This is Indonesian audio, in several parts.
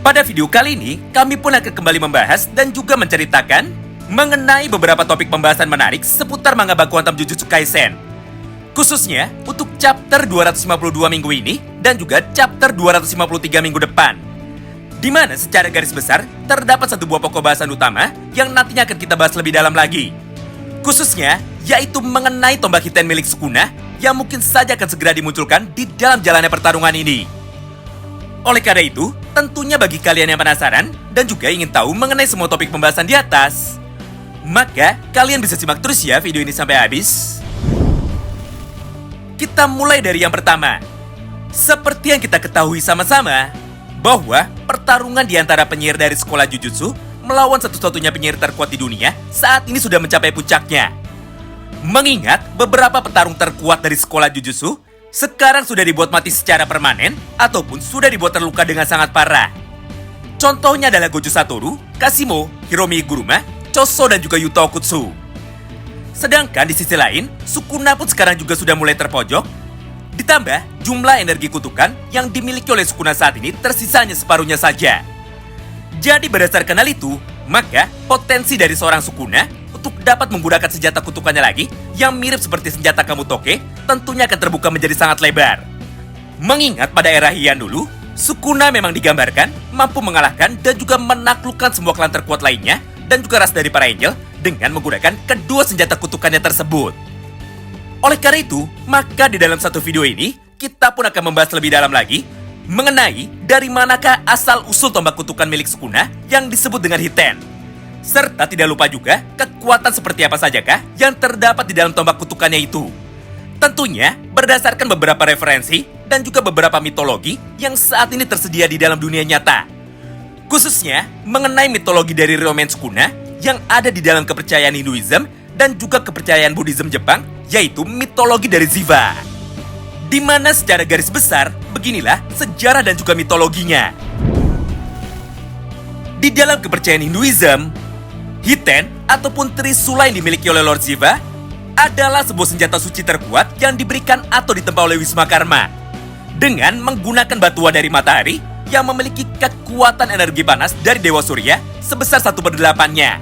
Pada video kali ini, kami pun akan kembali membahas dan juga menceritakan mengenai beberapa topik pembahasan menarik seputar manga baku hantam Jujutsu Kaisen. Khususnya untuk chapter 252 minggu ini dan juga chapter 253 minggu depan. Di mana secara garis besar terdapat satu buah pokok bahasan utama yang nantinya akan kita bahas lebih dalam lagi. Khususnya yaitu mengenai tombak Hiten milik Sukuna yang mungkin saja akan segera dimunculkan di dalam jalannya pertarungan ini. Oleh karena itu, tentunya bagi kalian yang penasaran dan juga ingin tahu mengenai semua topik pembahasan di atas, maka kalian bisa simak terus ya video ini sampai habis. Kita mulai dari yang pertama. Seperti yang kita ketahui sama-sama, bahwa pertarungan di antara penyihir dari sekolah Jujutsu melawan satu-satunya penyihir terkuat di dunia saat ini sudah mencapai puncaknya. Mengingat beberapa petarung terkuat dari sekolah Jujutsu sekarang sudah dibuat mati secara permanen ataupun sudah dibuat terluka dengan sangat parah. Contohnya adalah Gojo Satoru, Kashimo, Hiromi Iguruma, Choso dan juga Yuta Okutsu. Sedangkan di sisi lain, Sukuna pun sekarang juga sudah mulai terpojok. Ditambah jumlah energi kutukan yang dimiliki oleh Sukuna saat ini tersisanya separuhnya saja. Jadi berdasarkan hal itu, maka potensi dari seorang Sukuna untuk dapat menggunakan senjata kutukannya lagi yang mirip seperti senjata Kamutoke tentunya akan terbuka menjadi sangat lebar. Mengingat pada era Heian dulu, Sukuna memang digambarkan mampu mengalahkan dan juga menaklukkan semua klan terkuat lainnya dan juga ras dari para angel dengan menggunakan kedua senjata kutukannya tersebut. Oleh karena itu, maka di dalam satu video ini kita pun akan membahas lebih dalam lagi mengenai dari manakah asal-usul tombak kutukan milik Sukuna yang disebut dengan Hiten. Serta tidak lupa juga kekuatan seperti apa sajakah yang terdapat di dalam tombak kutukannya itu. Tentunya berdasarkan beberapa referensi dan juga beberapa mitologi yang saat ini tersedia di dalam dunia nyata. Khususnya mengenai mitologi dari Ryomen Sukuna yang ada di dalam kepercayaan Hinduism dan juga kepercayaan Buddhism Jepang, yaitu mitologi dari Shiva. Di mana secara garis besar, beginilah sejarah dan juga mitologinya. Di dalam kepercayaan Hinduism, Hiten ataupun Trisula yang dimiliki oleh Lord Shiva adalah sebuah senjata suci terkuat yang diberikan atau ditempa oleh Wismakarma dengan menggunakan batuan dari matahari yang memiliki kekuatan energi panas dari Dewa Surya sebesar 1/8-nya.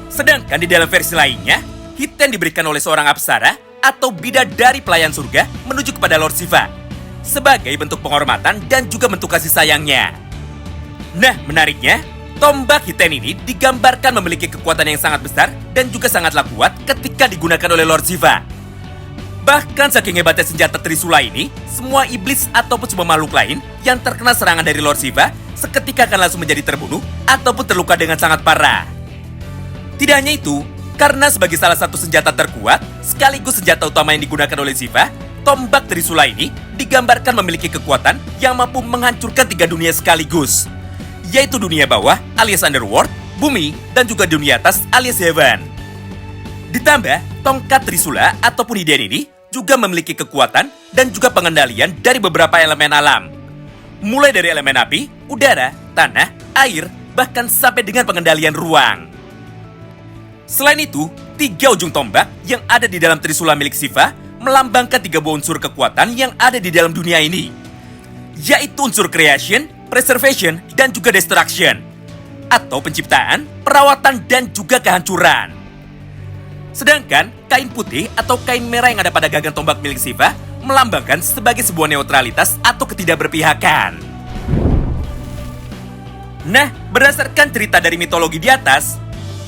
Sedangkan di dalam versi lainnya, Hiten diberikan oleh seorang apsara atau bidadari pelayan surga menuju kepada Lord Shiva sebagai bentuk penghormatan dan juga bentuk kasih sayangnya. Nah, menariknya, tombak Hiten ini digambarkan memiliki kekuatan yang sangat besar dan juga sangatlah kuat ketika digunakan oleh Lord Shiva. Bahkan saking hebatnya senjata Trisula ini, semua iblis ataupun semua makhluk lain yang terkena serangan dari Lord Shiva seketika akan langsung menjadi terbunuh ataupun terluka dengan sangat parah. Tidak hanya itu, karena sebagai salah satu senjata terkuat sekaligus senjata utama yang digunakan oleh Shiva, tombak Trisula ini digambarkan memiliki kekuatan yang mampu menghancurkan 3 dunia sekaligus, yaitu dunia bawah alias underworld, bumi, dan juga dunia atas alias heaven. Ditambah, tongkat Trisula ataupun Hiden ini juga memiliki kekuatan dan juga pengendalian dari beberapa elemen alam. Mulai dari elemen api, udara, tanah, air, bahkan sampai dengan pengendalian ruang. Selain itu, 3 ujung tombak yang ada di dalam Trisula milik Shiva melambangkan 3 buah unsur kekuatan yang ada di dalam dunia ini, yaitu unsur creation, preservation, dan juga destruction, atau penciptaan, perawatan, dan juga kehancuran. Sedangkan kain putih atau kain merah yang ada pada gagang tombak milik Shiva melambangkan sebagai sebuah neutralitas atau ketidakberpihakan. Nah, berdasarkan cerita dari mitologi di atas,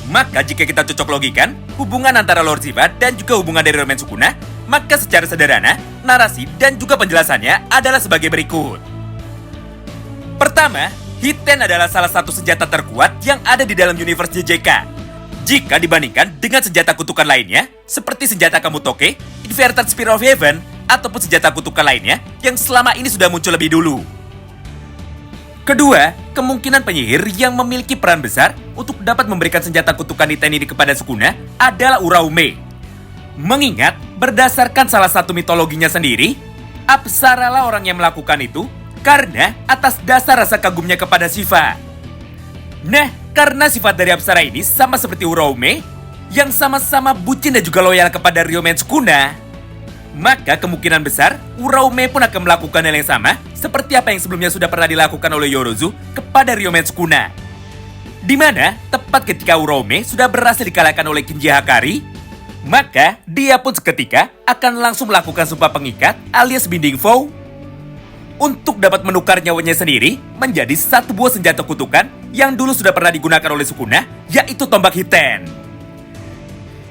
maka jika kita cocok logikan hubungan antara Lord Shiva dan juga hubungan dari Ryomen Sukuna, maka secara sederhana, narasi dan juga penjelasannya adalah sebagai berikut. Pertama, Hiten adalah salah satu senjata terkuat yang ada di dalam universe JJK. Jika dibandingkan dengan senjata kutukan lainnya, seperti senjata Kamutoke, Inverted Spear of Heaven, ataupun senjata kutukan lainnya yang selama ini sudah muncul lebih dulu. Kedua, kemungkinan penyihir yang memiliki peran besar untuk dapat memberikan senjata kutukan Hiten ini kepada Sukuna adalah Uraume. Mengingat, berdasarkan salah satu mitologinya sendiri, apsaralah orang yang melakukan itu karena atas dasar rasa kagumnya kepada Shiva. Nah, karena sifat dari apsara ini sama seperti Uraume, yang sama-sama bucin dan juga loyal kepada Ryomen Sukuna, maka kemungkinan besar Uraume pun akan melakukan hal yang sama seperti apa yang sebelumnya sudah pernah dilakukan oleh Yorozu kepada Ryomen Sukuna. Di mana tepat ketika Uraume sudah berhasil dikalahkan oleh Kinji Hakari, maka dia pun seketika akan langsung melakukan sumpah pengikat alias Binding Vow untuk dapat menukar nyawanya sendiri menjadi satu buah senjata kutukan yang dulu sudah pernah digunakan oleh Sukuna, yaitu tombak Hiten.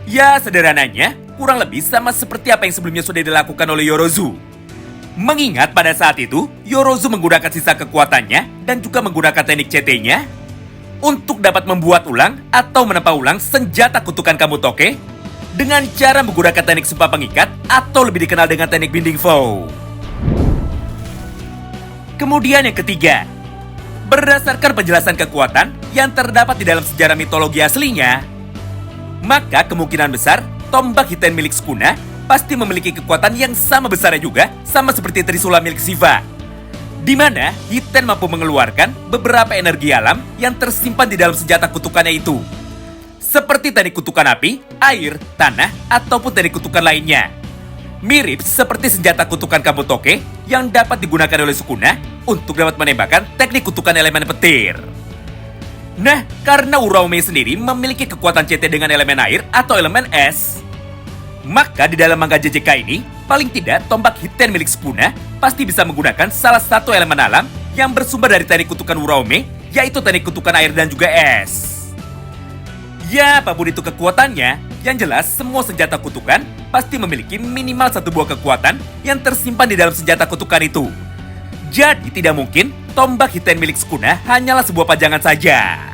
Ya, sederhananya, kurang lebih sama seperti apa yang sebelumnya sudah dilakukan oleh Yorozu. Mengingat pada saat itu, Yorozu menggunakan sisa kekuatannya dan juga menggunakan teknik CT-nya untuk dapat membuat ulang atau menempa ulang senjata kutukan Kamutoke dengan cara menggunakan teknik sumpah pengikat atau lebih dikenal dengan teknik Binding Vow. Kemudian yang ketiga, berdasarkan penjelasan kekuatan yang terdapat di dalam sejarah mitologi aslinya, maka kemungkinan besar tombak Hiten milik Sukuna pasti memiliki kekuatan yang sama besarnya juga sama seperti Trisula milik Shiva, di mana Hiten mampu mengeluarkan beberapa energi alam yang tersimpan di dalam senjata kutukannya itu, seperti teknik kutukan api, air, tanah, ataupun teknik kutukan lainnya. Mirip seperti senjata kutukan Kamutoke yang dapat digunakan oleh Sukuna untuk dapat menembakkan teknik kutukan elemen petir. Nah, karena Uraume sendiri memiliki kekuatan CT dengan elemen air atau elemen es, maka di dalam manga JJK ini, paling tidak tombak Hiten milik Sukuna pasti bisa menggunakan salah satu elemen alam yang bersumber dari teknik kutukan Uraume, yaitu teknik kutukan air dan juga es. Ya, apapun itu kekuatannya, yang jelas semua senjata kutukan pasti memiliki minimal satu buah kekuatan yang tersimpan di dalam senjata kutukan itu. Jadi tidak mungkin tombak Hiten milik Sukuna hanyalah sebuah pajangan saja.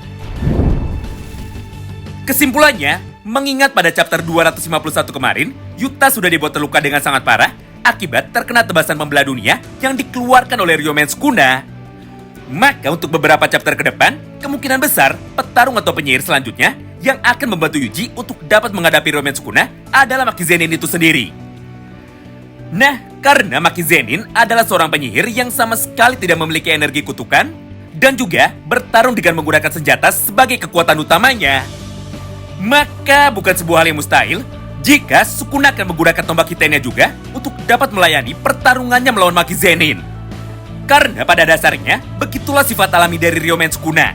Kesimpulannya, mengingat pada chapter 251 kemarin, Yuta sudah dibuat terluka dengan sangat parah akibat terkena tebasan pembelah dunia yang dikeluarkan oleh Ryomen Sukuna. Maka untuk beberapa chapter ke depan, kemungkinan besar petarung atau penyihir selanjutnya yang akan membantu Yuji untuk dapat menghadapi Ryomen Sukuna adalah Maki Zenin itu sendiri. Nah, karena Maki Zenin adalah seorang penyihir yang sama sekali tidak memiliki energi kutukan dan juga bertarung dengan menggunakan senjata sebagai kekuatan utamanya, maka bukan sebuah hal yang mustahil jika Sukuna akan menggunakan tombak Hitennya juga untuk dapat melayani pertarungannya melawan Maki Zenin. Karena pada dasarnya, begitulah sifat alami dari Ryomen Sukuna,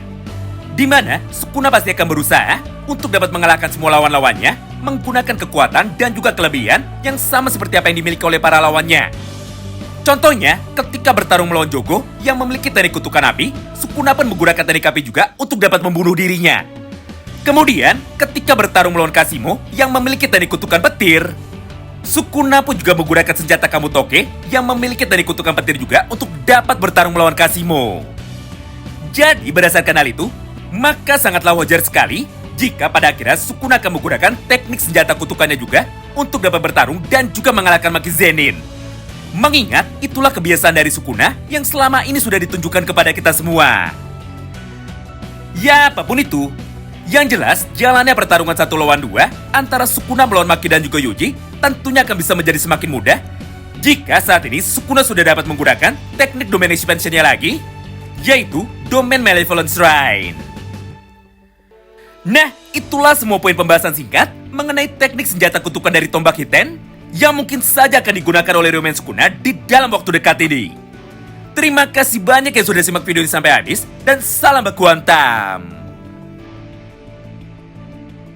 di mana Sukuna pasti akan berusaha untuk dapat mengalahkan semua lawan-lawannya menggunakan kekuatan dan juga kelebihan yang sama seperti apa yang dimiliki oleh para lawannya. Contohnya, ketika bertarung melawan Jogo yang memiliki teknik kutukan api, Sukuna pun menggunakan teknik api juga untuk dapat membunuh dirinya. Kemudian, ketika bertarung melawan Kashimo yang memiliki teknik kutukan petir, Sukuna pun juga menggunakan senjata Kamutoke yang memiliki teknik kutukan petir juga untuk dapat bertarung melawan Kashimo. Jadi berdasarkan hal itu, maka sangatlah wajar sekali jika pada akhirnya Sukuna akan menggunakan teknik senjata kutukannya juga untuk dapat bertarung dan juga mengalahkan Maki Zenin. Mengingat itulah kebiasaan dari Sukuna yang selama ini sudah ditunjukkan kepada kita semua. Ya, apapun itu, yang jelas jalannya pertarungan 1 lawan 2 antara Sukuna melawan Maki dan juga Yuji tentunya akan bisa menjadi semakin mudah jika saat ini Sukuna sudah dapat menggunakan teknik domain expansion-nya lagi, yaitu Domain Malevolent Shrine. Nah, itulah semua poin pembahasan singkat mengenai teknik senjata kutukan dari tombak Hiten yang mungkin saja akan digunakan oleh Ryomen Sukuna di dalam waktu dekat ini. Terima kasih banyak yang sudah simak video ini sampai habis dan salam baku hantam.